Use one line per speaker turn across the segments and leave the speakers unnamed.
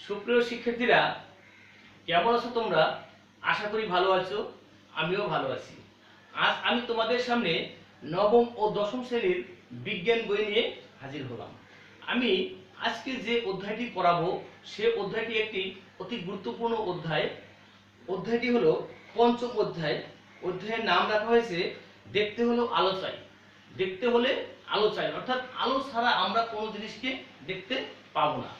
সুপ্রিয় শিক্ষার্থীরা, কেমন আছো তোমরা? আশা করি ভালো আছো। আমিও ভালো আছি। আজ আমি তোমাদের সামনে নবম ও দশম শ্রেণীর বিজ্ঞান বই নিয়ে হাজির হলাম। আমি আজকে যে অধ্যায়টি পড়াবো সে অধ্যায়টি একটি অতি গুরুত্বপূর্ণ অধ্যায়। অধ্যায়টি হলো পঞ্চম অধ্যায়। অধ্যায়ের নাম রাখা হয়েছে দেখতে হলো আলো চাই। দেখতে হলে আলো চাই, অর্থাৎ আলো ছাড়া আমরা কোনো জিনিসকে দেখতে পাবো না।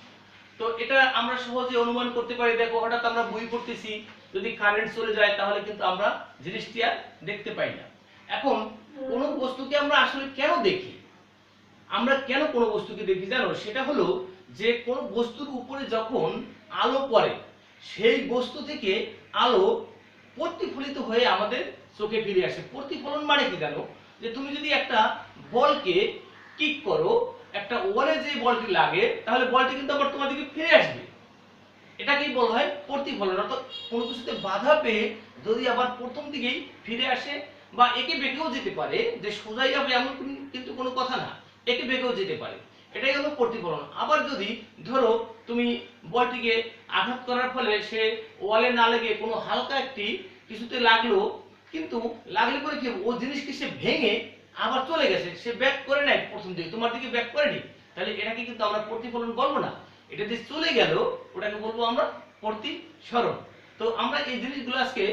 তো এটা আমরা সহজে অনুমান করতে পারি। দেখো, হঠাৎ আমরা বই পড়তেছি, যদি কারেন্ট চলে যায় তাহলে কিন্তু আমরা জিনিসটি আর দেখতে পাই না। এখন কোন বস্তুকে আমরা আসলে কেন দেখি? আমরা কেন কোনো বস্তুকে দেখি জানো? সেটা হলো যে কোনো বস্তুর উপরে যখন আলো পড়ে সেই বস্তু থেকে আলো প্রতিফলিত হয়ে আমাদের চোখে ফিরে আসে। প্রতিফলন মানে কি জানো? যে তুমি যদি একটা বলকে কিক করো, একটা ওয়ালে যে বলটি লাগে, তাহলে বলটি কিন্তু আবার তোমার দিকে ফিরে আসবে। এটাকেই বলা হয় প্রতিফলন। অর্থাৎ কোনো কিছুতে বাধা পেয়ে যদি আবার প্রথম দিকেই ফিরে আসে, বা একে বেঁকেও যেতে পারে, যে সোজাই যাবে এমন কিন্তু কোনো কথা না, একে বেঁকেও যেতে পারে, এটাই হলো প্রতিফলন। আবার যদি ধরো তুমি বলটিকে আঘাত করার ফলে সে ওয়ালে না লেগে কোনো হালকা একটি কিছুতে লাগলো, কিন্তু লাগলে পরে কি ও জিনিসকে সে ভেঙে আবার চলে গেছে, সে ব্যাক করে নাই, প্রথম দিকে তোমার দিকে ব্যাক করেনি, তাহলে এটাকে কিন্তু আমরা প্রতিফলন বলবো না। এটা যে চলে গেল ওটাকে বলবো আমরা প্রতিসরণ। তো আমরা এই জিনিসগুলো আজকে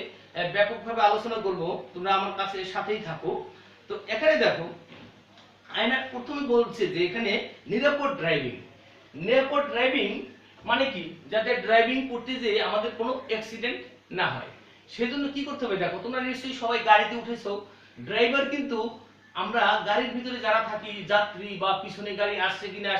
ব্যাপকভাবে আলোচনা করব, তোমরা আমার কাছে সাথেই থাকো। তো এখানে দেখো, আয়না প্রথমে বলছে যে এখানে নিরাপদ ড্রাইভিং। নিরাপদ ড্রাইভিং মানে কি? যাতে ড্রাইভিং করতে যেয়ে আমাদের কোনো অ্যাক্সিডেন্ট না হয়, সেজন্য কি করতে হবে? দেখো, তোমরা নিশ্চয়ই সবাই গাড়িতে উঠেছো। ড্রাইভার কিন্তু, আমরা গাড়ির ভিতরে যারা থাকি, যাত্রী বা পিছনে গাড়ি আসছে কিনা,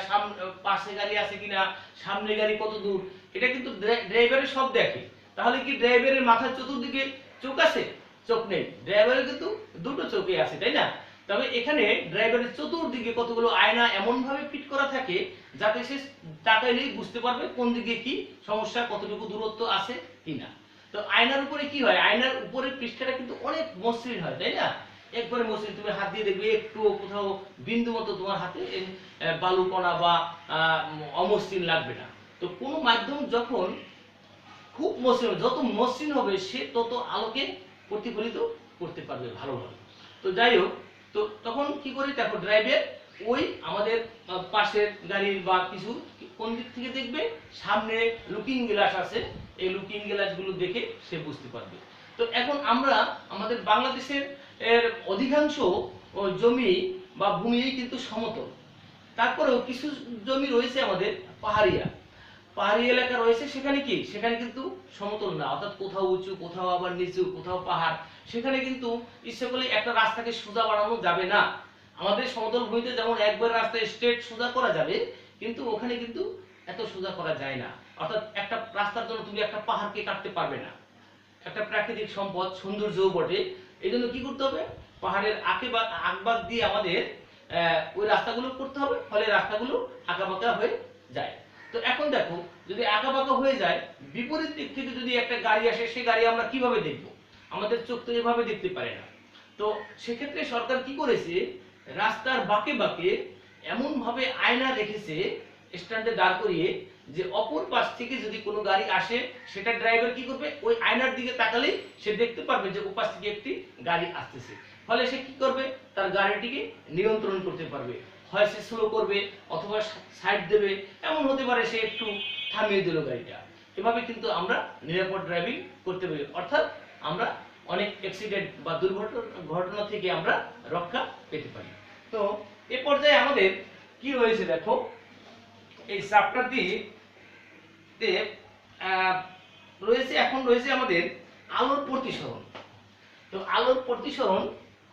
পাশে গাড়ি আছে কিনা, সামনে গাড়ি কত দূর, এটা কিন্তু ড্রাইভারের সব দেখে। তাহলে কি ড্রাইভারের মাথার চতুর্দিকে চোখ আছে? চোখ নেই। ড্রাইভারের কিন্তু দুটো চোখে আছে, তাই না? তবে এখানে ড্রাইভারের চতুর্দিকে কতগুলো আয়না এমন ভাবে ফিট করা থাকে যাতে সে তাকাইলেই বুঝতে পারবে কোন দিকে কি সমস্যা, কতটুকু দূরত্ব আছে কিনা। তো আয়নার উপরে কি হয়? আয়নার উপরের পৃষ্ঠটা কিন্তু অনেক মসৃণ হয়, তাই না? একবারে মসৃণ। তুমি হাত দিয়ে দেখবে একটু কোথাও বিন্দু মতো তোমার হাতে বালুকণা বা অমসৃণ লাগবে না। তো কোনো মাধ্যম যখন খুব মসৃণ, যত মসৃণ হবে সে তত আলোকে প্রতিফলিত করতে পারবে ভালোভাবে। তো যাই হোক, তো তখন কি করি? দেখো, ড্রাইভার ওই আমাদের পাশের গাড়ির বা কিছু কোন দিক থেকে দেখবে, সামনে লুকিং গ্লাস আছে, এই লুকিং গ্লাসগুলো দেখে সে বুঝতে পারবে। তো এখন আমরা আমাদের বাংলাদেশের অধিকাংশ জমি বা ভূমি কিন্তু সমতল। তারপরেও কিছু জমি রয়েছে আমাদের পাহাড়িয়া, পাহাড়ি এলাকা রয়েছে, সেখানে কি? সেখানে কিন্তু সমতল না, অর্থাৎ কোথাও উঁচু, কোথাও আবার নিচু, কোথাও পাহাড়। সেখানে কিন্তু ইচ্ছে করলে একটা রাস্তাকে সোজা বানানো যাবে না। আমাদের সমতল ভূমিতে যেমন একবার রাস্তা স্ট্রেট সোজা করা যাবে, কিন্তু ওখানে কিন্তু এত সোজা করা যায় না। অর্থাৎ একটা রাস্তার জন্য তুমি একটা পাহাড়কে কাটতে পারবে না। একটা প্রাকৃতিক সম্পদ, সৌন্দর্যও বটে। এই জন্য কি করতে হবে? পাহাড়ের আকবাদ দিয়ে আমাদের ওই রাস্তাগুলো করতে হবে, ফলে রাস্তাগুলো আঁকাবাঁকা হয়ে যায়। তো এখন দেখো, যদি আঁকাবাঁকা হয়ে যায়, বিপরীত দিক থেকে যদি একটা গাড়ি আসে, সেই গাড়ি আমরা কিভাবে দেখবো? আমাদের চোখ তো এভাবে দেখতে পারে না। তো সেক্ষেত্রে সরকার কি করেছে? রাস্তার বাঁকে বাঁকে এমন ভাবে আয়না রেখেছে, স্ট্যান্ডে দাঁড় করিয়ে, যে অপর পাশ থেকে যদি কোনো গাড়ি আসে, সেটা ড্রাইভার কি করবে? ওই আয়নার দিকে তাকালেই সে দেখতে পারবে যে ওপাশ থেকে একটি গাড়ি আসতেছে। ফলে সে কি করবে? তার গাড়িটিকে নিয়ন্ত্রণ করতে পারবে। হয় সে স্লো করবে, অথবা সাইড দেবে, এমন হতে পারে সে একটু থামিয়ে দিল গাড়িটা। এভাবে কিন্তু আমরা নিরাপদ ড্রাইভিং করতে পারি, অর্থাৎ আমরা অনেক অ্যাক্সিডেন্ট বা দুর্ঘটনা থেকে আমরা রক্ষা পেতে পারি। তো এ পর্যায়ে আমাদের কি রয়েছে দেখো, এই চ্যাপ্টারটি রয়েছে, এখন রয়েছে আমাদের আলোর প্রতিসরণ। তো আলোর প্রতিসরণ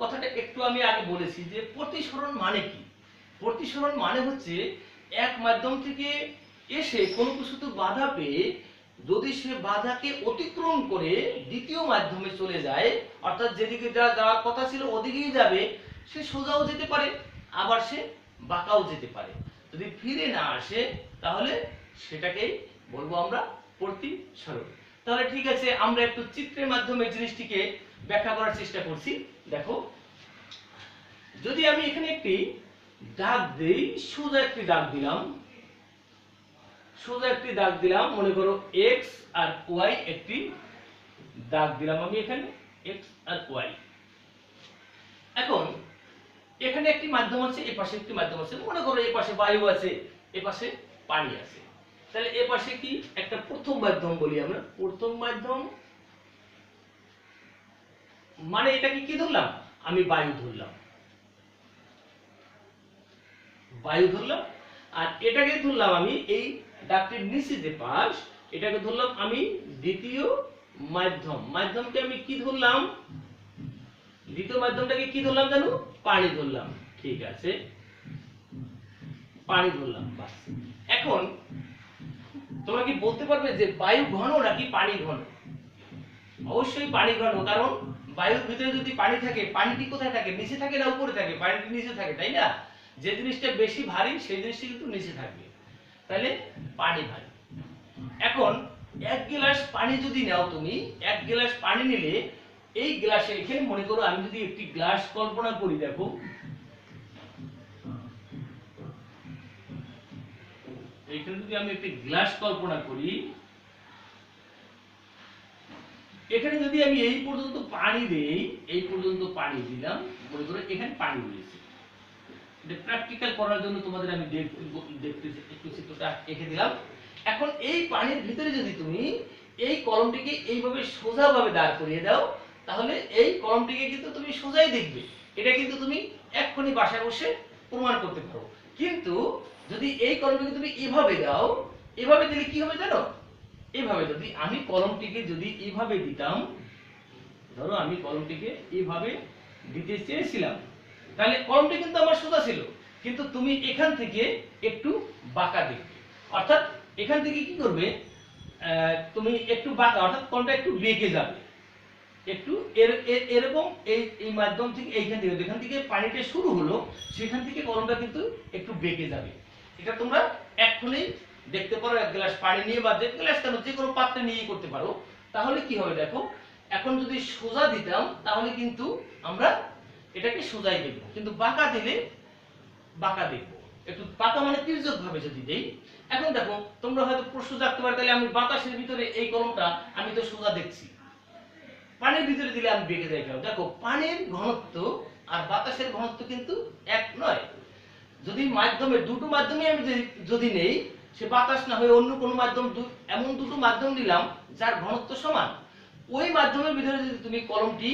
কথাটা একটু আমি আগে বলেছি, যে প্রতিসরণ মানে কি? প্রতিসরণ মানে হচ্ছে এক মাধ্যম থেকে এসে কোনো কিছুতে বাধা পেয়ে যদি সে বাধাকে অতিক্রম করে দ্বিতীয় মাধ্যমে চলে যায়, অর্থাৎ যেদিকে যাওয়ার কথা ছিল ওদিকেই যাবে, সে সোজাও যেতে পারে, আবার সে বাঁকাও যেতে পারে। যদি ফিরে না আসে তাহলে সেটাকেই বলবো আমরা প্রতিসরণ। তাহলে ঠিক আছে, আমরা একটু চিত্রের মাধ্যমে জিনিসটিকে ব্যাখ্যা করার চেষ্টা করছি। দেখো, যদি আমি এখানে একটি দাগ দেই, সোজা একটি দাগ দিলাম, সোজা একটি দাগ দিলাম, মনে করো এক্স আর ওয়াই একটি দাগ দিলাম আমি এখানে, এক্স আর ওয়াই। এখন এখানে একটি মাধ্যম আছে, এই পাশে একটি মাধ্যম আছে, মনে করো এই পাশে বায়ু আছে, এই পাশে পানি আছে। তাহলে এই পাশে কি একটা প্রথম মাধ্যম বলি আমরা, প্রথম মাধ্যম মানে এটাকে কি ধরলাম, আমি বায়ু ধরলাম, বায়ু ধরলাম। আর এটাকে ধরলাম আমি এই দাগটির নিচে যে পাশ, এটাকে ধরলাম আমি দ্বিতীয় মাধ্যম। মাধ্যমকে আমি কি ধরলাম, দ্বিতীয় মাধ্যমটাকে কি ধরলাম জানো, পানি ধরলাম। ঠিক আছে, পানি ধরলাম, বাস। এখন তোমরা কি বলতে পারবে যে বায়ু ঘন নাকি পানি ঘন? অবশ্যই পানি ঘন, কারণ বায়ুর ভিতরে যদি পানি থাকে, পানিটি কোথায় থাকে, নিচে থাকে না উপরে থাকে? পানিটি নিচে থাকে, তাই না? যে জিনিসটা বেশি ভারী সেই জিনিসটা কিন্তু নিচে থাকবে, তাহলে পানি ভারী। এখন এক গ্লাস পানি যদি নাও তুমি, এক গ্লাস পানি নিলে এই গ্লাসে, এখানে মনে করো আমি যদি একটি গ্লাস কল্পনা করি, দেখো এখানে যদি আমি একটি গ্লাস কল্পনা করি, এখানে যদি আমি এই পর্যন্ত পানি দেই, এই পর্যন্ত পানি দিলাম, মনে করো এখানে পানি রয়েছে। এটা প্র্যাকটিক্যাল করার জন্য তোমাদের আমি দেখতেছি, একটু চিত্রটা এঁকে দিলাম। এখন এই পানির ভিতরে যদি তুমি এই কলমটিকে এইভাবে সোজাভাবে দাঁড় করিয়ে দাও, তাহলে এই কলমটিকে কিন্তু তুমি সোজাই দেখবে। এটা কিন্তু তুমি এক্ষুনি বাসায় বসে প্রমাণ করতে পারো। কিন্তু যদি এই কলমটিকে তুমি এভাবে দাও, এভাবে দিলে কি হবে জানো? এইভাবে যদি আমি কলমটিকে যদি এইভাবে দিতাম, ধরো আমি কলমটিকে এইভাবে দিতে চেয়েছিলাম, তাহলে কলমটি কিন্তু আমার সোজা ছিল, কিন্তু তুমি এখান থেকে একটু বাঁকা দেখবে। অর্থাৎ এখান থেকে কি করবে, তুমি একটু বাঁকা, অর্থাৎ কলমটা একটু বেঁকে যাবে, একটু এরকম এই মাধ্যম থেকে এইখান থেকে, যেখান থেকে পানিটা শুরু হলো সেখান থেকে কলমটা কিন্তু একটু বেঁকে যাবে। এটা তোমরা এক্ষুনি দেখতে পারো, এক গ্লাস পানি নিয়ে বা যে গ্লাস কেন, যে কোনো পাত্রে নিয়ে করতে পারো। তাহলে কি হবে দেখো, এখন যদি সোজা দিতাম তাহলে কিন্তু আমরা এটাকে সোজাই দেখবো, কিন্তু বাঁকা দিলে বাঁকা দেখবো। একটু বাঁকা মানে তির্যক ভাবে যদি দেই। এখন দেখো তোমরা হয়তো প্রশ্ন জাগতে পারে, তাহলে আমি বাতাসের ভিতরে এই কলমটা আমি তো সোজা দেখছি, পানির ভিতরে দিলে আমি বেঁকে যাই কেন? দেখো পানির ঘনত্ব আর বাতাসের ঘনত্ব কিন্তু এক নয়। যদি মাধ্যমে, দুটো মাধ্যমে আমি যদি নেই, সে বাতাস না হয়ে অন্য কোনো মাধ্যম, এমন দুটো মাধ্যম নিলাম যার ঘনত্ব সমান, ওই মাধ্যমের ভিতরে যদি তুমি কলমটি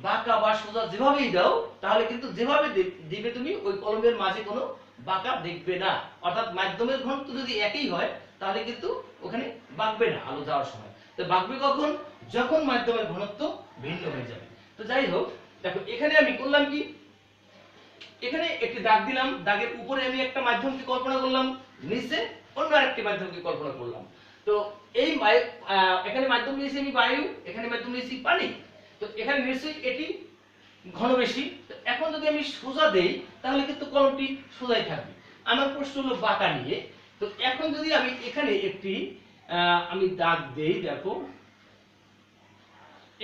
বাঁকা বা সোজা যেভাবেই দাও, তাহলে কিন্তু যেভাবে দিবে তুমি ওই কলমের মাঝে কোনো বাঁকা দেখবে না। অর্থাৎ মাধ্যমের ঘনত্ব যদি একই হয় তাহলে কিন্তু ওখানে বাঁকবে না আলো যাওয়ার সময়। তো বাঁকবে কখন? যখন মাধ্যমের ঘনত্ব ভিন্ন হয়ে যাবে। তো যাই হোক, দেখো এখানে আমি করলাম কি, এখানে একটি দাগ দিলাম, দাগের উপরে আমি একটা মাধ্যমকে কল্পনা করলাম, নিচে অন্য আরেকটি মাধ্যমকে কল্পনা করলাম। তো এই এখানে মাধ্যম নিয়েছি আমি বায়ু, এখানে মাধ্যম নিয়েছি পানি। তো এখানে নিশ্চয়ই এটি ঘন বেশি। তো এখন যদি আমি সোজা দেই তাহলে কিন্তু কলমটি সোজাই থাকবে। আমার প্রশ্ন হলো বাঁকা নিয়ে। তো এখন যদি আমি এখানে একটি আমি দাগ দেই, দেখো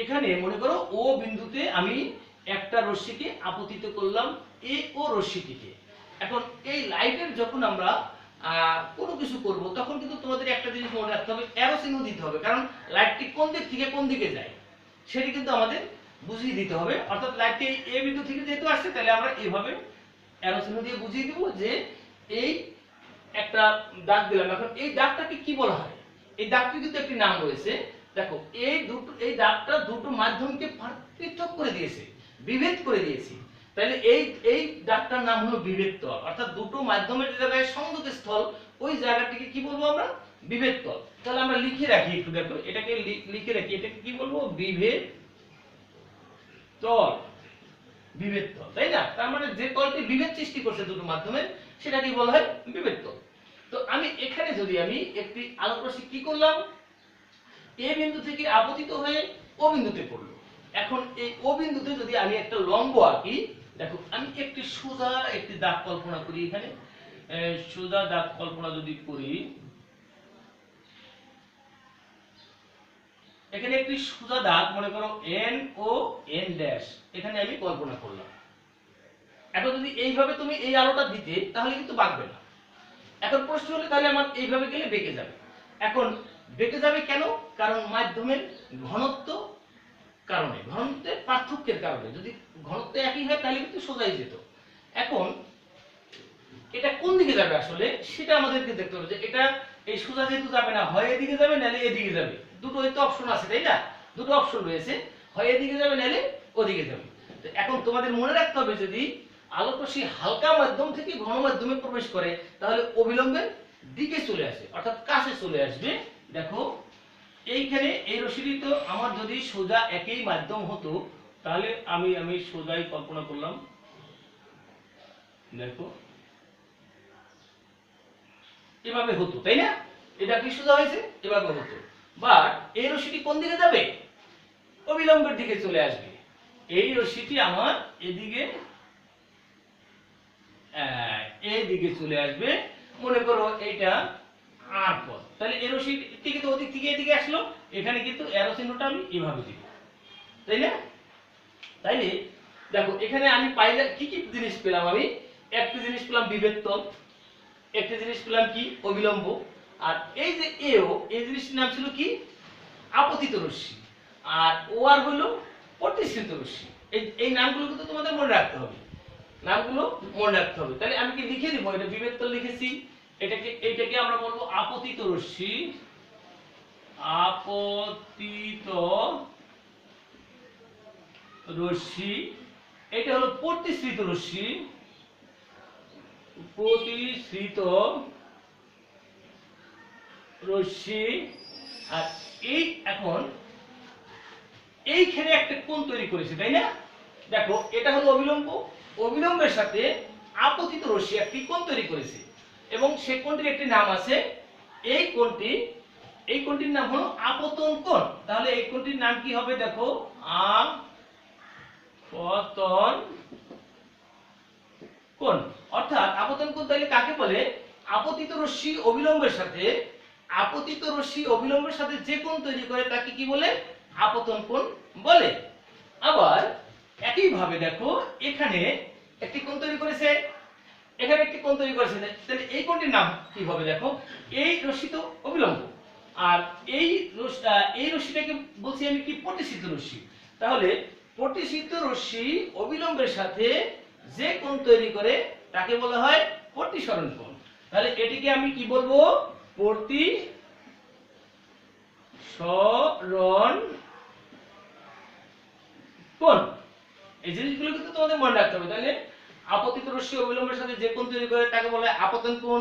এখানে মনে করো ও বিন্দুতে আমি একটা রশ্মিকে আপতিত করলাম, এ ও রশ্মিটিকে। এখন এই লাইটের যখন আমরা কোনো কিছু করব, তখন কিন্তু তোমাদের একটা জিনিস মনে রাখতে হবে, অ্যারো চিহ্ন দিতে হবে, কারণ লাইটটি কোন দিক থেকে কোন দিকে যায় সেটি কিন্তু আমাদের বুঝিয়ে দিতে হবে। অর্থাৎ লাইটটি এ বিন্দু থেকে যেহেতু আসছে, তাহলে আমরা এইভাবে অ্যারো চিহ্ন দিয়ে বুঝিয়ে দিব যে এই একটা দাগ দিলাম। এখন এই দাগটাকে কি বলা হয়? এই দাগটি কিন্তু একটি নাম রয়েছে। দেখো এই দাগটা দুটো মাধ্যমকে পৃথক করে দিয়েছে, বিভেদ করে দিয়েছে। তাহলে এই দাগটার নাম হলো বিভেদ তল। অর্থাৎ দুটো মাধ্যমের যে জায়গায় সংযোগ স্থল, ওই জায়গাটিকে কি বলবো আমরা? বিভেদ তল। তাহলে আমরা লিখে রাখি একটু, দেখো এটাকে লিখে রাখি, এটাকে কি বলবো? বিভেদ তল, বিভেদ তল, তাই না? তার মানে যে তলটি বিভেদ সৃষ্টি করছে দুটো মাধ্যমের, সেটাকে বলা হয় বিভেদ তল। তো আমি এখানে যদি আমি একটি আলোক রশ্মি কি করলাম, এ বিন্দু থেকে আপতিত হয়ে ও বিন্দুতে পড়লো। এখন এই ও বিন্দুতে যদি আমি একটা লম্ব আঁকি, দেখো আমি একটি সোজা একটি দাগ কল্পনা করি, এখানে সোজা দাগ কল্পনা যদি করি, এখানে একটি সোজা দাগ মনে করো এন ও এন ড্যাশ এখানে আমি কল্পনা করলাম। এখন যদি এইভাবে তুমি এই আলোটা দিতে, তাহলে কিন্তু বাঁকবে না। এখন প্রশ্ন হলো তাহলে আমার এইভাবে গেলে বেঁকে যাবে। এখন বেঁকে যাবে কেন? কারণ মাধ্যমের ঘনত্ব কারণে, ঘনত্বের পার্থক্যের কারণে। যদি ঘনত্ব একই হয় তাহলে কিন্তু সোজাই যেত। এখন এটা কোন দিকে যাবে আসলে সেটা আমাদেরকে দেখতে হবে, যে এটা এই সোজা যেহেতু যাবে না, হয় এদিকে যাবে নাহলে এদিকে যাবে। দুটোই তো অপশন আছে, তাই না? দুটো অপশন রয়েছে, হয় এদিকে যাবে নাহলে ওদিকে যাবে। তো এখন তোমাদের মনে রাখতে হবে, যদি আলোক রশ্মি হালকা মাধ্যম থেকে ঘন মাধ্যমে প্রবেশ করে তাহলে অবিলম্বের দিকে চলে আসে, অর্থাৎ কাছে চলে আসবে। দেখো এইখানে এই রশ্মিটি তো আমার যদি সোজা একই মাধ্যম হতো তাহলে আমি সোজাই কল্পনা করলাম। দেখো এভাবে হতো, তাই না? এটা কি সোজা হয়েছে? এভাবে হতো। বাট এই রশ্মিটি কোন দিকে যাবে? অবিলম্বের দিকে চলে আসবে। এই রশ্মিটি আমার এদিকে এইদিকে চলে আসবে। মনে করো এইটা আর পথ, তাহলে এই রশ্মিটি তো ওদিক থেকে এদিকে আসলো, এখানে কিন্তু অ্যারো চিহ্নটা আমি এভাবে দিব, তাই না? তাইলে দেখো এখানে আমি পাইলাম কি কি জিনিস পেলাম। আমি একটা জিনিস পেলাম বিভেদ তল, একটা জিনিস পেলাম কি অবিলম্ব, আর এই যে এও এই জিনিসটার নাম ছিল কি আপতিত রশ্মি, আর ও আর হলো প্রতিসৃত রশ্মি। এই নামগুলো কিন্তু তোমাদের মনে রাখতে হবে, নামগুলো মনে রাখতে হবে। তাহলে আমি কি লিখে দিব, এটা বিভেদ তল লিখেছি, এইটাকে আমরা বলবো আপতিত রশ্মি, আপতিত রশ্মি। এটা হলো প্রতিসৃত রশ্মি, প্রতিসৃত রশ্মি। আর এই এখন এইখানে একটা কোণ তৈরি করেছে, তাই না? দেখো এটা হলো অবিলম্ব, অবিলম্বের সাথে আপতিত রশ্মি একটি কোণ তৈরি করেছে, এবং সেই কোণটির একটি নাম আছে। এই কোণটির নাম হলো আপতন কোণ। তাহলে এই কোণটির নাম কি হবে? দেখো আপতন কোণ। অর্থাৎ আপতন কোণ তাহলে কাকে বলে? আপতিত রশ্মি অবিলম্বের সাথে, আপতিত রশ্মি অবিলম্বের সাথে যে কোণ তৈরি করে তাকে কি বলে? আপতন কোণ বলে। আবার একই ভাবে দেখো এখানে একটি কোণ তৈরি করেছে, এখানে একটি কোণ তৈরি করেছে, তাহলে এই কোণটির নাম কি হবে? দেখো এই রশ্মি তো অবিলম্ব, আর এই রশ্মিটাকে বলছি আমি কি প্রতিসৃত রশ্মি। তাহলে প্রতিসৃত রশ্মি অবিলম্বের সাথে যে কোণ তৈরি করে তাকে বলা হয় প্রতিসরণ কোণ। তাহলে এটিকে আমি কি বলবো? প্রতিসরণ কোণ। এই জিনিসগুলো কিন্তু তোমাদের মনে রাখতে হবে। তাহলে আপতিত রশ্মি অবিলম্বের সাথে যে কোণ তৈরি করে তাকে বলা হয় আপতন কোণ,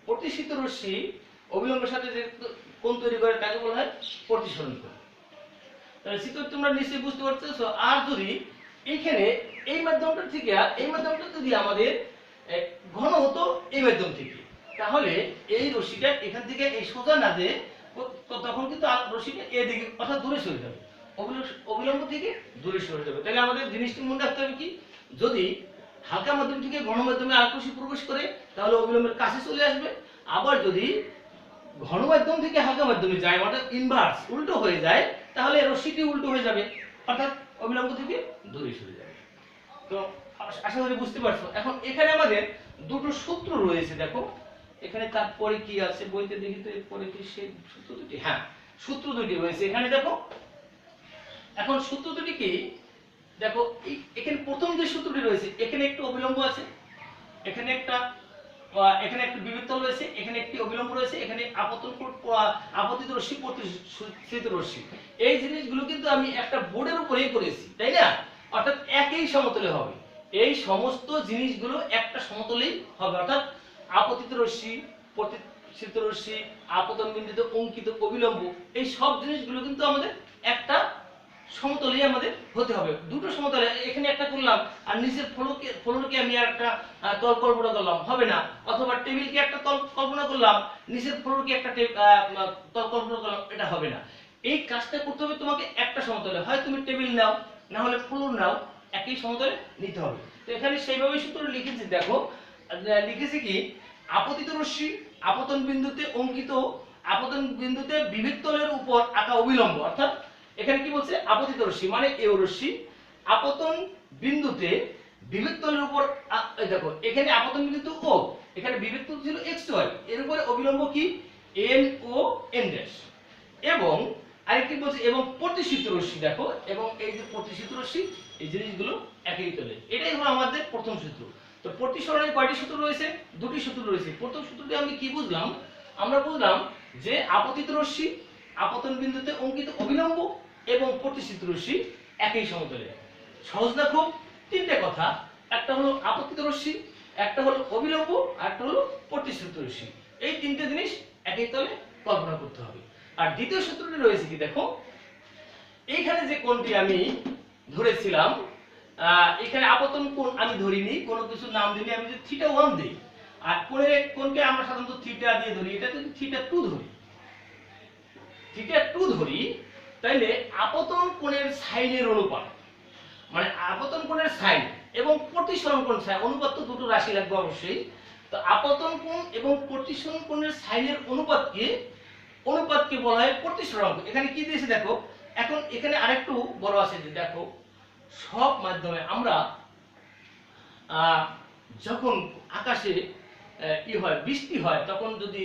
প্রতিসৃত রশ্মি অবিলম্বের সাথে যে কোণ তৈরি করে তাকে বলা হয় প্রতিসরণ কোণ। তাহলে চিত্র তোমরা নিশ্চয়ই বুঝতে পারতেছো। আর যদি এইখানে এই মাধ্যমটা থেকে এই মাধ্যমটা যদি আমাদের ঘন হতো এই মাধ্যম থেকে, তাহলে এই রশ্মিটা এখান থেকে এই সোজা না যে তখন কিন্তু রশ্মিটা এদিকে অর্থাৎ দূরে সরে যাবে, অবিলম্ব থেকে দূরে সরে যাবে। তাহলে আমাদের জিনিসটি মনে রাখতে হবে কি, যদি হালকা মাধ্যম থেকে ঘন মাধ্যমে আলোক রশ্মি প্রবেশ করে তাহলে অবিলম্বের কাছে চলে আসবে। আবার যদি ঘন মাধ্যম থেকে হালকা মাধ্যমে যায়, অর্থাৎ ইনভার্স উল্টো হয়ে যায়, তাহলে রশ্মিটি উল্টো হয়ে যাবে, অর্থাৎ অবিলম্ব থেকে দূরে সরে যাবে। তো আশা করি বুঝতে পারছো। এখন এখানে আমাদের দুটো সূত্র রয়েছে। দেখো এখানে তারপরে কি আছে বইতে দেখি তো, এরপরে কি সেই সূত্র দুটি? হ্যাঁ, সূত্র দুটি রয়েছে এখানে। দেখো এখন সূত্র দুটি কি? দেখো এখানে প্রথম যে সূত্রটি রয়েছে, এখানে একটু অবিলম্ব আছে, এখানে একটা বিভেদ তল রয়েছে, এখানে একটি অবিলম্ব রয়েছে, এখানে আপতিত রশ্মি, প্রতিসৃত রশ্মি। এই জিনিসগুলো কিন্তু আমি একটা বোর্ডের উপরেই করেছি, তাই না? অর্থাৎ একই সমতলে হবে, এই সমস্ত জিনিসগুলো একটা সমতলেই হবে। অর্থাৎ আপতিত রশ্মি, প্রতিসৃত রশ্মি, আপতন বিন্দুতে অঙ্কিত অবিলম্ব, এই সব জিনিসগুলো কিন্তু আমাদের একটা সমতলেই আমাদের হতে হবে। দুটো সমতলে এখানে একটা করলাম আর নিচের ফ্লোরকে আমি একটা তল কল্পনা করলাম, হবে না। অথবা টেবিলকে একটা তল কল্পনা করলাম, নিচের ফ্লোরকে একটা তল কল্পনা করলাম, এটা হবে না। এই কাজটা করতে হবে তোমাকে একটা সমতলে, হয় তুমি টেবিল নাও না হলে ফ্লোর নাও, একই সমতলে নিতে হবে। তো এখানে সেইভাবে সূত্র লিখেছি। দেখো লিখেছি কি, আপতিত রশ্মি আপতন বিন্দুতে অঙ্কিত, আপতন বিন্দুতে বিভেদ তলের উপর আঁকা অবিলম্ব। অর্থাৎ এখানে কি বলছে? আপতিত রশ্মি মানে এও রশ্মি আপতন বিন্দুতে বিভেদ তলের উপর, দেখো এখানে আপতন বিন্দু ও, এখানে বিভেদ তন্তু ছিল এক্স ওয়াই, এর উপরে অবিলম্ব কি এন ও এন ড্যাশ, এবং আরেকটি বলছে এবং প্রতিসিদ্ধ রশ্মি দেখো, এবং এই যে প্রতিসিদ্ধ রশ্মি এই জিনিসগুলো একই তলে, এটাই হলো আমাদের প্রথম সূত্র। তো প্রতিসরণের কয়টি সূত্র রয়েছে? দুটি সূত্র রয়েছে। প্রথম সূত্রটি আমি কি বুঝলাম? আমরা বুঝলাম যে আপতিত রশ্মি আপতন বিন্দুতে অঙ্কিত অবিলম্ব এবং প্রতিসিদ্ধ রশ্মি একই সমতলে। সহজ না খুব? তিনটে কথা, একটা হলো আপতিত রশ্মি, একটা হলো অবিলম্ব, আর একটা হলো প্রতিসিদ্ধ রশ্মি। এই তিনটে জিনিস একই তলে কল্পনা করতে হবে। আর দ্বিতীয় সূত্রটি রয়েছে কি দেখো, এইখানে যে কোণটি আমি ধরেছিলাম, এখানে আপতন কোণ আমি ধরিনি, কোনো কিছু নাম দিইনি, আমি যদি থিটা 1 দিই, আর কোণকে আমরা সাধারণত থিটা দিয়ে ধরি, এটা যদি থিটা 2 ধরি, থিটা 2 ধরি, তাইলে আপতন কোণের সাইনের অনুপাত, মানে আপতন কোণের সাইন এবং প্রতিসরণ কোণ সাইন, অনুপাত তো দুটো রাশি লাগবে অবশ্যই। তো আপতন কোণ এবং প্রতিসরণ কোণের সাইনের অনুপাতকে বলা হয় প্রতিসরাঙ্ক। এখানে কি দিয়েছে দেখো, এখন এখানে আরেকটু বড় আছে যে দেখো, সব মাধ্যমে আমরা যখন আকাশে কি হয়, বৃষ্টি হয়, তখন যদি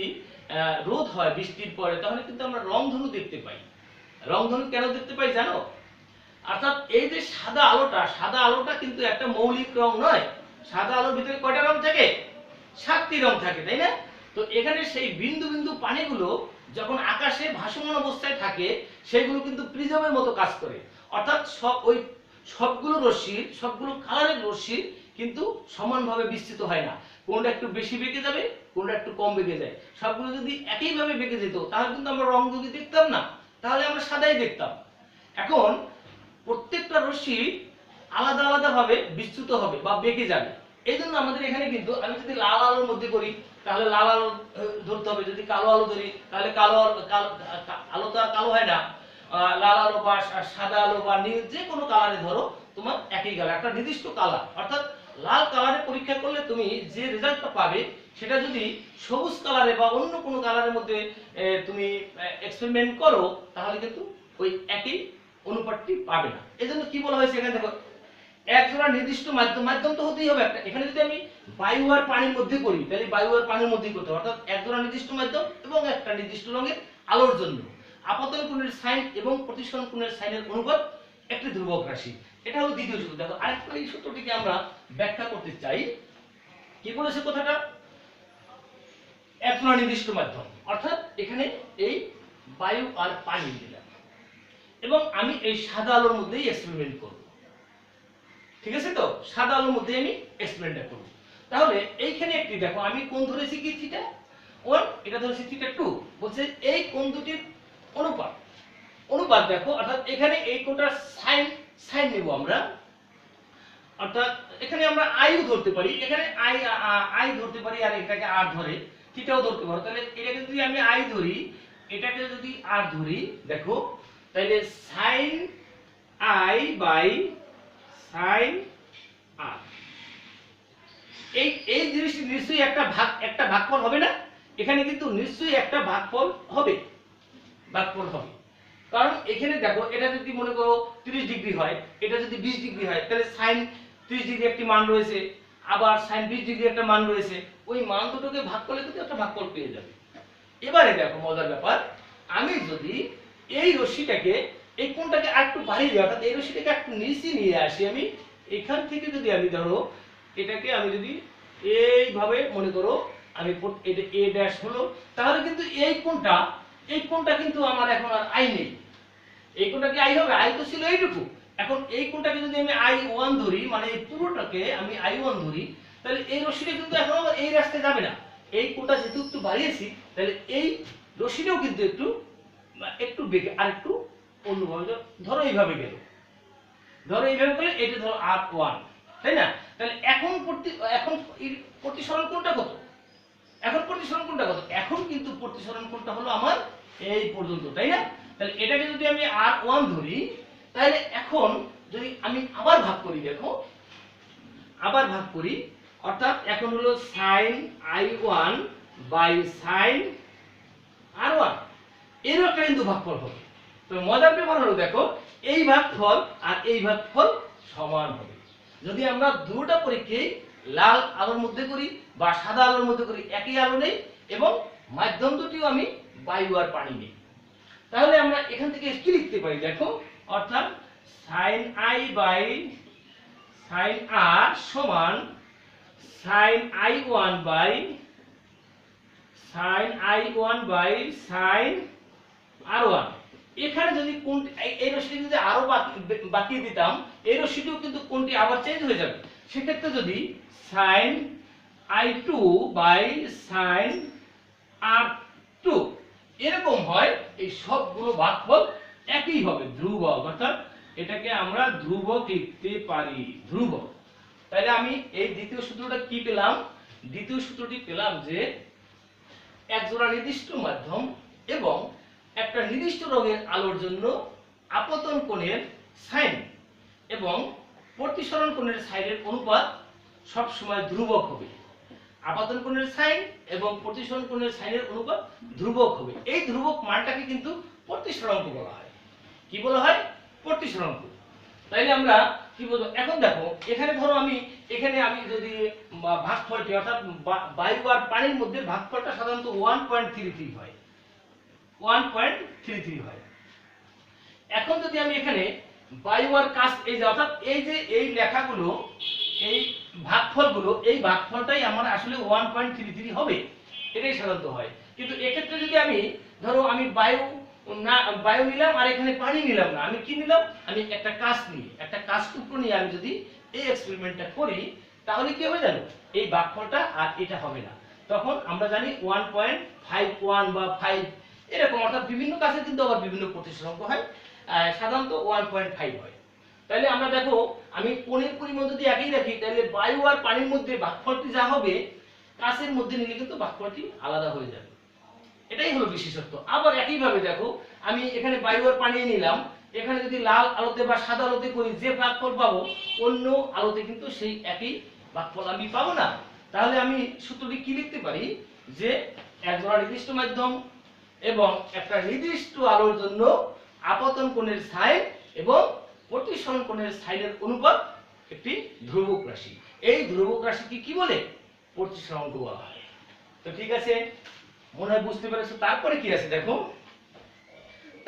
রোদ হয় বৃষ্টির পরে, তাহলে কিন্তু আমরা রংধনু দেখতে পাই। রংধনু কেন দেখতে পাই জানো? অর্থাৎ এই যে সাদা আলোটা কিন্তু একটা মৌলিক রং নয়। সাদা আলোর ভিতরে কয়টা রং থাকে? 7টি রং থাকে, তাই না? তো এখানে সেই বিন্দু বিন্দু পানিগুলো যখন আকাশে ভাসমান অবস্থায় থাকে, সেগুলো কিন্তু প্রিজমের মতো কাজ করে। অর্থাৎ সবগুলো কালারের রশ্মি কিন্তু সমানভাবে বিস্তৃত হয় না, কোনটা একটু বেশি বেঁকে যাবে, কোনটা একটু কম বেঁকে যায়। সবগুলো যদি একইভাবে বেঁকে যেত, তাহলে কিন্তু আমরা রং যদি দেখতাম না, তাহলে আমরা সাদাই দেখতাম। এখন প্রত্যেকটা রশ্মি আলাদা আলাদা ভাবে বিস্তৃত হবে বা বেঁকে যাবে। এই জন্য আমাদের এখানে কিন্তু, আমি যদি লাল আলোর মধ্যে করি তাহলে লাল আলো ধরতে হবে, যদি কালো আলো ধরি তাহলে আলো তো আর কালো হয় না। লাল আলো বা সাদা আলো বা নীল, যে কোনো কালারে ধরো, তোমার একই কালার, একটা নির্দিষ্ট কালার। অর্থাৎ লাল কালারে পরীক্ষা করলে তুমি যে রেজাল্টটা পাবে, সেটা যদি সবুজ কালারে বা অন্য কোনো কালারের মধ্যে তুমি এক্সপেরিমেন্ট করো, তাহলে কিন্তু ওই একই অনুপাতটি পাবে না। এজন্য কি বলা হয়েছে এখানে দেখো, একজোড়া নির্দিষ্ট মাধ্যম তো হতেই হবে একটা। এখানে যদি আমি বায়ু আর পানির মধ্যে করি, তাহলে বায়ু আর পানির মধ্যেই করতে হবে, অর্থাৎ একজোড়া নির্দিষ্ট মাধ্যম এবং একটা নির্দিষ্ট রঙের আলোর জন্য আপতন কোণের সাইন এবং প্রতিসরণ কোণের সাইনের অনুপাত একটি ধ্রুবক রাশি। এটা হলো দ্বিতীয় সূত্র। দেখো আরেকটা এই সূত্রটিকে আমরা ব্যাখ্যা করতে চাই। কি বলেছে কথাটা? একজোড়া নির্দিষ্ট মাধ্যম, অর্থাৎ এখানে এই বায়ু আর পানি দিলাম, এবং আমি এই সাদা আলোর মধ্যেই এক্সপেরিমেন্ট করব। ঠিক আছে? তো সাদা আলোর মধ্যে আমি এক্সপেরিমেন্টটা করব। তাহলে এইখানে একটি দেখো, আমি কোণ ধরেছি কি থিটা 1, এটা ধরেছি থিটা 2। বলছে এই কোণ দুটির অনুপাত দেখো, অর্থাৎ এখানে এই কোণটার সাইন নেব আমরা, অর্থাৎ এখানে আমরা আইও ধরতে পারি, এখানে আই ধরতে পারি, আর এটাকে আর ধরে থিটাও ধরতে পারো। তাহলে এটাকে যদি আমি আই ধরি, এটাকে যদি আর ধরি, দেখো তাহলে সাইন আই বাই সাইন আর, এই জিনিসটি নিশ্চয়ই একটা ভাগফল হবে না? এখানে কিন্তু নিশ্চয়ই একটা ভাগফল হবে। কারণ এখানে দেখো, এটা যদি মনে করো 30 ডিগ্রি হয়, এটা যদি 20 ডিগ্রি হয়, তাহলে সাইন 30 ডিগ্রি একটি মান রয়েছে, আবার সাইন 20 ডিগ্রি একটা মান রয়েছে। ওই মান দুটোকে ভাগ করলে কিন্তু একটা ভাগফল পেয়ে যাবে। এবারে দেখো মজার ব্যাপার, আমি যদি এই রশ্মিটাকে, এই কোণটাকে আরেকটু বাড়িয়ে দিই, অর্থাৎ এই রশ্মিটাকে একটু নিচে নিয়ে আসি, আমি এখান থেকে যদি আমি ধরো এটাকে আমি যদি এইভাবে মনে করো, আমি এটা এ ড্যাশ হলো, তাহলে কিন্তু এই কোণটা কিন্তু আমার এখন আর আই নেই। এই কোণটা কি আই হবে? আই তো ছিল এইটুকু। এখন এই কোণটাকে যদি আমি I1 ধরি, মানে এই পুরোটাকে আমি I1 ধরি, তাহলে এই রশ্মিটা কিন্তু এখন আমার এই রাস্তায় যাবে না। এই কোণটা যেহেতু একটু বাড়িয়েছি, তাহলে এই রশ্মিটাও কিন্তু একটু বেঁকে আর একটু অন্যভাবে ধরো এইভাবে গেল, ধরো এইভাবে গেলে এটা ধরো R1, তাই না? তাহলে এখন প্রতিসরণ কোণটা কত? এখন কিন্তু প্রতিসরণ কোণটা হলো আমার এই পর্যন্ত, তাই না? তাহলে এটাকে যদি আমি R1 ধরি, তাহলে এখন যদি আমি আবার ভাগ করি, দেখো আবার ভাগ করি, অর্থাৎ এখন হলো sin I1 by sin R1, এরও একটা কিন্তু ভাগফল হবে। তো মজার ব্যাপার হলো দেখো, এই ভাগফল আর এই ভাগফল সমান হবে। যদি আমরা দুটো পরীক্ষায় লাল আলোর মধ্যে করি বা সাদা আলোর মধ্যে করি, একই আলো নেই এবং মাধ্যম দুটিও আমি বায়ু আর পানি নেই। তাহলে আমরা এখান থেকে কি লিখতে পারি দেখো, অর্থাৎ sine I by sine R সমান sine I one by sine R one. এখানে যদি কোনটি এই রশ্মিটি যদি আরো বাকিয়ে দিতাম, এই রশ্মিটিও কিন্তু কোনটি আবার চেঞ্জ হয়ে যাবে। সেক্ষেত্রে যদি sine I two by sine R two এরকম হয়, এই সবগুলো ভাগফল একই হবে, ধ্রুবক। অর্থাৎ এটাকে আমরা ধ্রুবক লিখতে পারি, ধ্রুবক। তাহলে আমি এই দ্বিতীয় সূত্রটা কি পেলাম? দ্বিতীয় সূত্রটি পেলাম যে একজোড়া নির্দিষ্ট মাধ্যম এবং একটা নির্দিষ্ট রঙের আলোর জন্য আপতন কোণের সাইন এবং প্রতিসরণ কোণের সাইনের অনুপাত সব সময় ধ্রুবক হবে। আপতন কোণের সাইন এবং প্রতিসরণ কোণের সাইনের অনুপাত ধ্রুবক হবে। এই ধ্রুবক মানটাকে কিন্তু প্রতিসরাঙ্ক বলা হয়। কি বলা হয়? প্রতিসরাঙ্ক। তাইলে আমরা কি বলবো? এখন দেখো এখানে ধরো এখানে আমি যদি ভাগফলটি অর্থাৎ বায়ু আর পানির মধ্যে ভাগফলটা সাধারণত 1.33 হয়, 1.33 হয়। এখন যদি আমি এখানে বায়ু আর কাজ এই যে অর্থাৎ এই লেখাগুলো, এই ভাগফলগুলো, এই ভাগফলটাই আমার আসলে 1.33 হবে, এটাই সাধারণত হয়। কিন্তু এক্ষেত্রে যদি আমি ধরো আমি বায়ু নিলাম আর এখানে পানি নিলাম না, আমি কি নিলাম? আমি একটা কাঁচ টুকরো নিয়ে আমি যদি এই এক্সপেরিমেন্টটা করি, তাহলে কি হবে জানো? এই ভাগফলটা আর এটা হবে না। তখন আমরা জানি 1.51 বা 5 এরকম, অর্থাৎ বিভিন্ন কাছে কিন্তু আবার বিভিন্ন প্রতিসরাঙ্ক হয়, সাধারণত 1.5 হয়। তাহলে আমরা দেখো আমি কোণের পরিমাণ যদি একই রাখি, তাহলে বায়ু আর পানির মধ্যে ভাগফলটি যা হবে, কাঁচের মধ্যে নিলে কিন্তু ভাগফলটি আলাদা হয়ে যাবে। এটাই হলো বিশেষত্ব। আবার একইভাবে দেখো আমি এখানে বায়ু আর পানি নিলাম, এখানে যদি লাল আলোতে বা সাদা আলোতে করি, যে ভাগফল পাবো অন্য আলোতে কিন্তু সেই একই ভাগফল আমি পাবো না। তাহলে আমি সূত্রটি কি লিখতে পারি? যে একজোড়া নির্দিষ্ট মাধ্যম এবং একটা নির্দিষ্ট আলোর জন্য আপতন কোণের সাইন এবং প্রতিসরণ কোণের সাইনের অনুপাত একটি ধ্রুবক রাশি। এই ধ্রুবক রাশিকে কি বলে? প্রতিসরাঙ্ক বলা হয়। তো ঠিক আছে, মনে হয় বুঝতে পেরেছো। তারপরে কি আছে দেখো,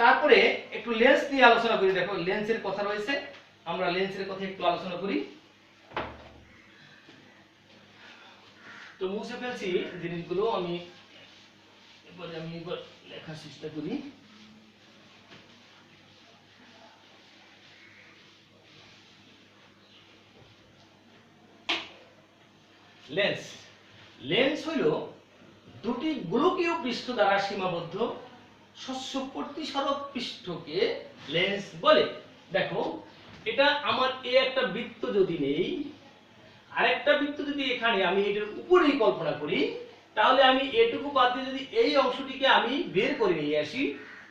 তারপরে একটু লেন্স নিয়ে আলোচনা করি। দেখো লেন্সের কথা রয়েছে, আমরা লেন্সের কথা একটু আলোচনা করি। তো মুছে ফেলছি জিনিসগুলো, আমি লেখার চেষ্টা করি। লেন্স হইল দুটি গোলকীয় পৃষ্ঠ দ্বারা সীমাবদ্ধ স্বচ্ছ প্রতিসরক পৃষ্ঠকে লেন্স বলে। দেখো এটা আমার একটা বৃত্ত যদি নেই, আরেকটা বৃত্ত যদি এখানে আমি এটার উপরেই কল্পনা করি, তাহলে আমি এটুকু বাদ দিয়ে যদি এই অংশটিকে আমি বের করে নিয়ে আসি,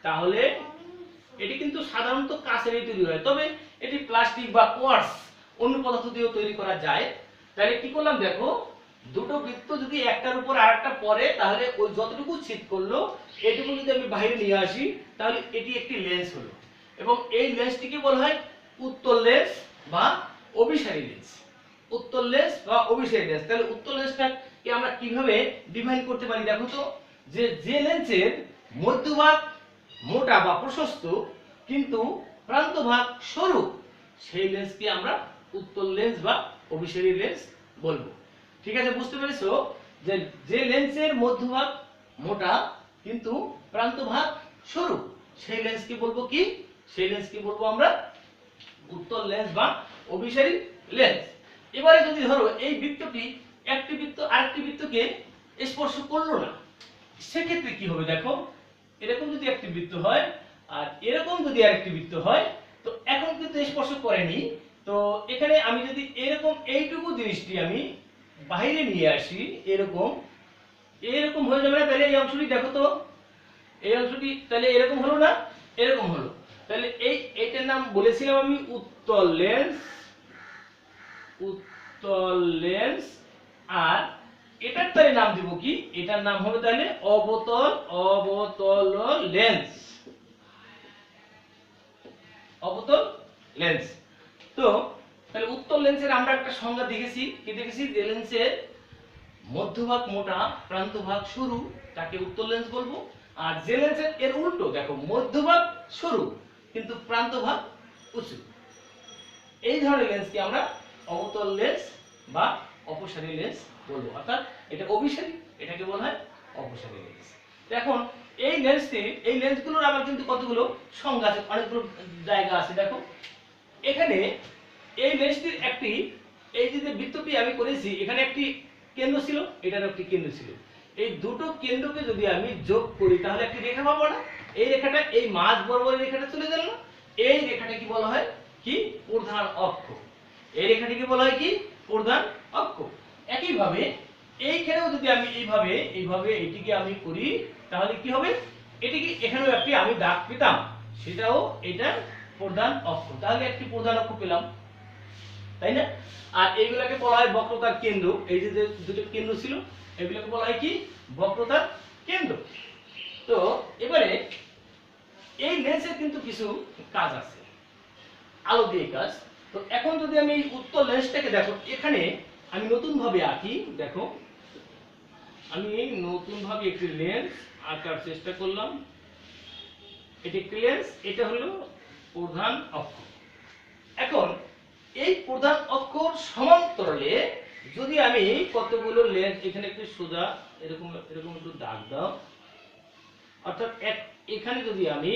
তাহলে এটি কিন্তু সাধারণত কাঁচেরই তৈরি হয়, তবে এটি প্লাস্টিক বা কোয়ার্টজ অন্য পদার্থ দিয়েও তৈরি করা যায়। তাহলে কি করলাম দেখো, দুটো বৃত্ত যদি একটার উপর আরেকটা পড়ে, তাহলে ওই যতটুকু ছেদ করলো এটুকু যদি আমি বাইরে নিয়ে আসি, তাহলে এটি একটি লেন্স হলো। এবং এই লেন্সটিকে বলা হয় উত্তল লেন্স বা অভিসারী লেন্স। উত্তল লেন্স বা অভিসারী লেন্স। তাহলে উত্তল লেন্সটাকে আমরা কিভাবে ডিফাইন করতে পারি দেখো তো, যে লেন্সের মধ্যভাগ মোটা বা প্রশস্ত কিন্তু প্রান্তভাগ সরু, সেই লেন্সকে আমরা উত্তল লেন্স বা অভিসারী লেন্স বলবো। ঠিক আছে, বুঝতে পেরেছো? যে লেন্সের মধ্যভাগ মোটা কিন্তু প্রান্তভাগ সরু, সেই লেন্সকে বলবো কি? সেই লেন্সকে বলবো আমরা উত্তল লেন্স বা অভিসারী লেন্স। এবারে যদি ধরো এই বৃত্তটি একটি বৃত্ত আরেকটি বৃত্তকে স্পর্শ করলো না, সেক্ষেত্রে কি হবে দেখো, এরকম যদি একটি বৃত্ত হয় আর এরকম যদি আরেকটি বৃত্ত হয়, তো এখন কিন্তু স্পর্শ করেনি, তো এখানে আমি যদি এরকম এইটুকু জিনিসটি আমি বাইরে নিয়ে আসি, এরকম হয়ে যাবে না? তাহলে এই অংশটি দেখো তো, এই অংশটি তাহলে এরকম হলো না, এরকম হলো। তাহলে এইটার নাম বলেছিলাম আমি উত্তল লেন্স। আর এটার তাহলে নাম দিব কি? এটার নাম হবে তাহলে অবতল লেন্স। তো তাহলে উত্তল লেন্সের আমরা একটা সংজ্ঞা দেখেছি, কি দেখেছি, যে লেন্সের মধ্যভাগ মোটা, প্রান্তভাগ সরু, তাকে উত্তল লেন্স বলবো। আর যে লেন্সের এর উল্টো, দেখো মধ্যভাগ সরু কিন্তু প্রান্তভাগ উঁচু, এই ধরনের লেন্সকে আমরা অবতল লেন্স বা অপসারী লেন্স বলবো। অর্থাৎ এটা অভিসারী, এটাকে বলা হয় অপসারী লেন্স। তো এখন এই লেন্সগুলোর আবার কিন্তু কতগুলো সংজ্ঞা আছে, অনেকগুলো জায়গা আছে। দেখো এখানে এই লেন্সটির একটি, এই যে বৃত্তটি আমি করেছি, এখানে একটি কেন্দ্র ছিল, এটার একটি কেন্দ্র ছিল। এই দুটো কেন্দ্রকে যদি আমি যোগ করি তাহলে একটি রেখা পাবো না? এই রেখাটা এই মাঝ বরাবর রেখাটা চলে গেল না? এই রেখাটা কি বলা হয়? কি? প্রধান অক্ষ। এই রেখাটিকে বলা হয় কি? প্রধান অক্ষ। একইভাবে এইখানেও যদি আমি এইভাবে এটিকে আমি করি তাহলে কি হবে? এটিকে এখানেও একটি আমি দাগ পেতাম, সেটাও এটা প্রধান অক্ষ। তাহলে একটি প্রধান অক্ষ পেলাম, তাই না? আর এইগুলোকে বলা হয় বক্রতার কেন্দ্র। এই যে দুটো কেন্দ্র ছিল, এগুলোকে বলা হয় কি? বক্রতার কেন্দ্র। তো এবারে এই লেন্সের কিন্তু কিছু কাজ আছে, আলো দিয়ে কাজ। তো এখন যদি আমি এই উত্তল লেন্সটাকে, দেখো এখানে আমি নতুন ভাবে আঁকি। দেখো আমি নতুন ভাবে একটি লেন্স আঁকার চেষ্টা করলাম। এটি একটি লেন্স, এটা হলো প্রধান অক্ষ। এখন এই প্রধান অক্ষর সমান্তরালে যদি আমি কতগুলো লেন্স, এখানে একটু সোজা এরকম এরকম একটু দাগ দাও, অর্থাৎ এখানে যদি আমি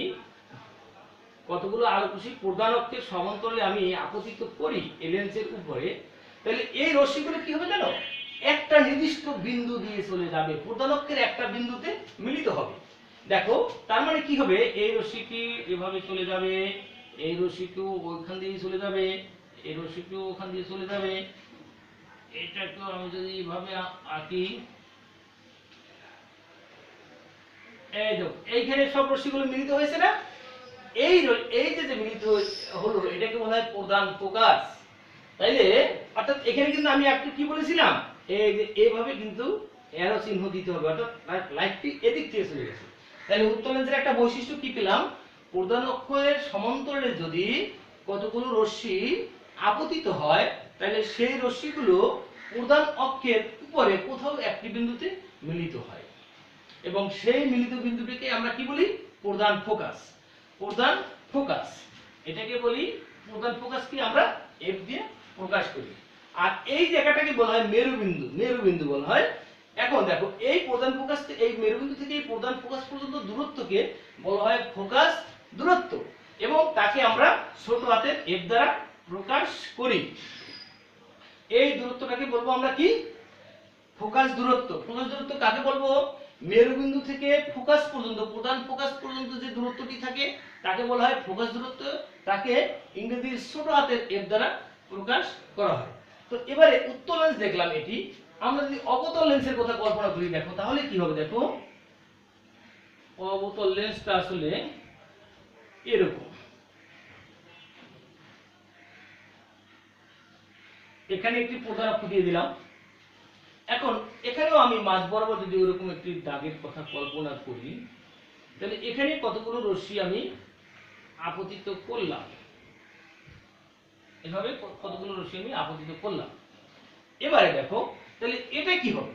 কতগুলো আলোকরশ্মি প্রধান অক্ষের সমান্তরালে আমি আপতিত করি এই লেন্সের উপরে, তাহলে এই রশ্মিগুলো কি হবে জানো? একটা নির্দিষ্ট বিন্দু দিয়ে চলে যাবে, প্রধান অক্ষের একটা বিন্দুতে মিলিত হবে। দেখো তার মানে কি হবে? এই রশ্মিটি এভাবে চলে যাবে, এই রশ্মিটিও ওইখান দিয়ে চলে যাবে, এই রশ্মিটিও ওখান দিয়ে চলে যাবে। এটাকে আমি যদি এইভাবে আঁকি, এই দেখো এইখানে সব রশ্মিগুলো মিলিত হয়েছে না? এই যে মিলিত হলো, এটাকে বলা হয় প্রধান ফোকাস। তাইলে অর্থাৎ এখানে কিন্তু আমি একটু কি বলেছিলাম, এই যে এইভাবে কিন্তু অ্যারো চিহ্ন দিতে হবে, অর্থাৎ লাইটটি এদিক থেকে চলে গেছে। তাহলে উত্তল লেন্সের একটা বৈশিষ্ট্য কি পেলাম? প্রধান অক্ষের সমান্তরালে যদি কতগুলো রশ্মি আপতিত হয়, তাহলে সেই রশ্মিগুলো প্রধান অক্ষের উপরে কোথাও একটি বিন্দুতে মিলিত হয়, এবং সেই মিলিত বিন্দুটিকে আমরা কি বলি? প্রধান ফোকাস। প্রধান ফোকাস এটাকে বলি প্রধান ফোকাস, কি আমরা এফ দিয়ে প্রকাশ করি। আর এই জায়গাটাকে বলা হয় মেরুবিন্দু, মেরুবিন্দু বলা হয়। এখন দেখো এই প্রধান ফোকাস, এই মেরুবিন্দু থেকে এই প্রধান ফোকাস পর্যন্ত দূরত্বকে বলা হয় ফোকাস দূরত্ব, এবং তাকে আমরা ছোট হাতের এফ দ্বারা প্রকাশ করি। এই দূরত্বটাকে বলবো আমরা কি? ফোকাস দূরত্ব। ফোকাস দূরত্ব কাকে বলবো? মেরুবিন্দু থেকে ফোকাস পর্যন্ত, প্রধান ফোকাস পর্যন্ত যে দূরত্বটি থাকে তাকে বলা হয় ফোকাস দূরত্ব। তাকে ইংরেজির ছোট হাতের এফ দ্বারা প্রকাশ করা হয়। তো এবারে উত্তল লেন্স দেখলাম এটি, আমরা যদি অবতল লেন্সের কথা কল্পনা করি, দেখো তাহলে কি হবে? দেখো অবতল লেন্সটা আসলে এরকম, এখানে একটি প্রধান অক্ষ দিয়ে দিলাম। এখন এখানেও আমি মাঝ বরাবর যদি ওরকম একটি দাগের কথা কল্পনা করি, তাহলে এখানে কতগুলো রশ্মি আমি আপতিত করলাম, এভাবে কতগুলো রশ্মি আমি আপতিত করলাম। এবারে দেখো তাহলে এটা কি হবে?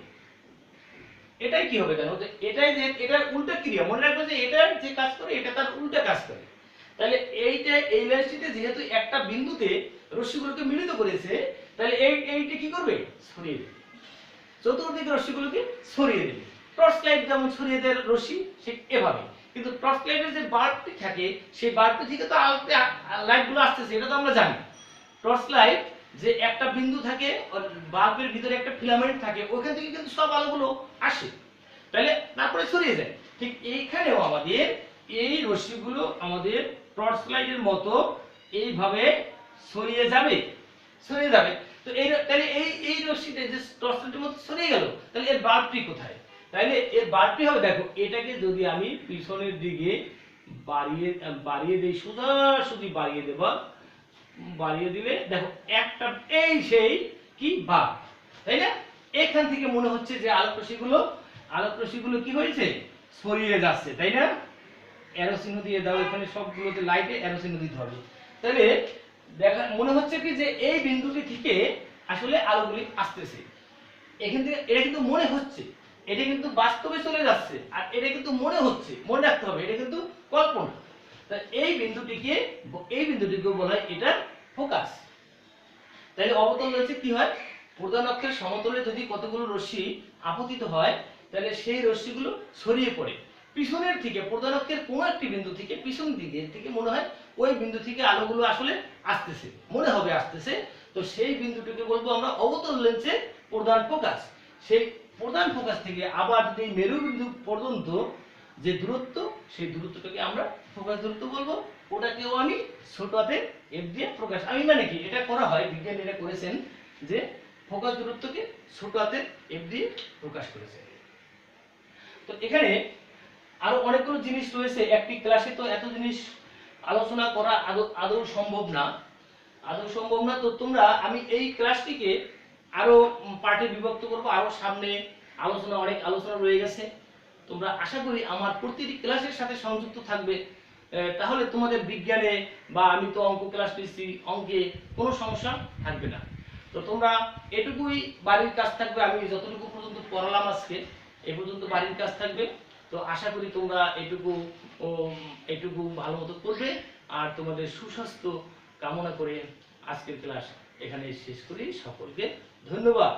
এটাই কি হবে জানো? এটাই যে এটার উল্টা ক্রিয়া, মনে রাখবে যে এটার যে কাজ করে এটা তার উল্টা কাজ করে। তাহলে এইটা এই লেন্সটিতে যেহেতু একটা বিন্দুতে রশ্মিগুলোকে মিলিত করেছে, তাহলে এইটা কি করবে? সরিয়ে দেবে, চতুর্দিকে রশ্মিগুলোকে সরিয়ে দেবে। টর্চ লাইট যেমন সরিয়ে দেয় রশ্মি, ঠিক এভাবে। কিন্তু টর্চ লাইটের যে বাল্বটি থাকে, সেই বাল্বটি থেকে তো আলোতে লাইটগুলো আসতেছে, এটা তো আমরা জানি। টর্চ লাইট যে একটা বিন্দু থাকে, বাল্বের ভিতরে একটা ফিলামেন্ট থাকে, ওখান থেকে কিন্তু সব আলোগুলো আসে, তাহলে তারপরে ছড়িয়ে যায়। ঠিক এইখানেও আমাদের এই রশ্মিগুলো আমাদের টর্চ লাইটের মতো এইভাবে ছড়িয়ে যাবে, ছড়িয়ে যাবে। তো এই তাহলে এই রশ্মিটা যে টর্চ লাইটের মতো ছড়িয়ে গেল, তাহলে এর বাল্বটি কোথায়? তাহলে এর বাল্বটি হবে, দেখো এটাকে যদি আমি পিছনের দিকে বাড়িয়ে দেই, সোজাসুজি বাড়িয়ে দেব, বাড়িয়ে দিলে দেখো একটা এই সেই কি বাল্ব, তাই না? এখান থেকে মনে হচ্ছে যে আলোকরশ্মিগুলো কি হয়েছে? ছড়িয়ে যাচ্ছে, তাই না? অ্যারো চিহ্ন দিয়ে দাও, এখানে সবগুলোতে লাইটে অ্যারো চিহ্ন দিতে হবে। তাহলে দেখা মনে হচ্ছে কি যে এই বিন্দুটি থেকে আসলে আলোগুলি আসতেছে। এখান থেকে এটা কিন্তু মনে হচ্ছে, এটা কিন্তু বাস্তবে চলে যাচ্ছে, আর এটা কিন্তু মনে হচ্ছে। মনে রাখতে হবে এটা কিন্তু কল্পনা। তা এই বিন্দুটিকে বলা হয় এটা ফোকাস। তাহলে অবতল লেন্সে কি হয়, প্রধান অক্ষের সমতলে যদি কতগুলো রশ্মি আপতিত হয়, তাহলে সেই রশ্মিগুলো ছড়িয়ে পড়ে পিছনের থেকে, প্রধান অক্ষের কোনো একটি বিন্দু থেকে পিছন দিকে থেকে মনে হয় ওই বিন্দু থেকে আলোগুলো আসলে আসতেছে, মনে হবে আসতেছে। তো সেই বিন্দুটিকে বলবো আমরা অবতল লেন্সের প্রধান ফোকাস। সেই প্রধান ফোকাস থেকে আবার যদি মেরু বিন্দু পর্যন্ত যে দূরত্ব, সেই দূরত্বটাকে আমরা ফোকাস দূরত্ব বলবো। ওটাকেও আমি ছোট হাতের এফ দিয়ে প্রকাশ, আমি মানে কি এটা করা হয়, বিজ্ঞান এটা করেছেন যে ফোকাস দূরত্বকে ছোট হাতের এফ দিয়ে প্রকাশ করেছেন। তো এখানে আরো অনেকগুলো জিনিস রয়েছে, একটি ক্লাসে তো এত জিনিস আলোচনা করা আদৌ সম্ভব না, তো তোমরা আমি এই ক্লাসটিকে আরো পার্টে বিভক্ত করব, আরো সামনে অনেক আলোচনা রয়ে গেছে। তোমরা আশা করি আমার প্রতিটি ক্লাসের সাথে সংযুক্ত থাকবে, তাহলে তোমাদের বিজ্ঞানে বা আমি তো অঙ্ক ক্লাস নিচ্ছি, অঙ্কে কোনো সমস্যা থাকবে না। তো তোমরা এটুকুই বাড়ির কাজ থাকবে, আমি যতটুকু পর্যন্ত পড়ালাম আজকে এ পর্যন্ত বাড়ির কাজ থাকবে। তো আশা করি তোমরা এটুকু ভালো মতো করবে, আর তোমাদের সুস্বাস্থ্য কামনা করে আজকের ক্লাস এখানে শেষ করি। সকলকে ধন্যবাদ।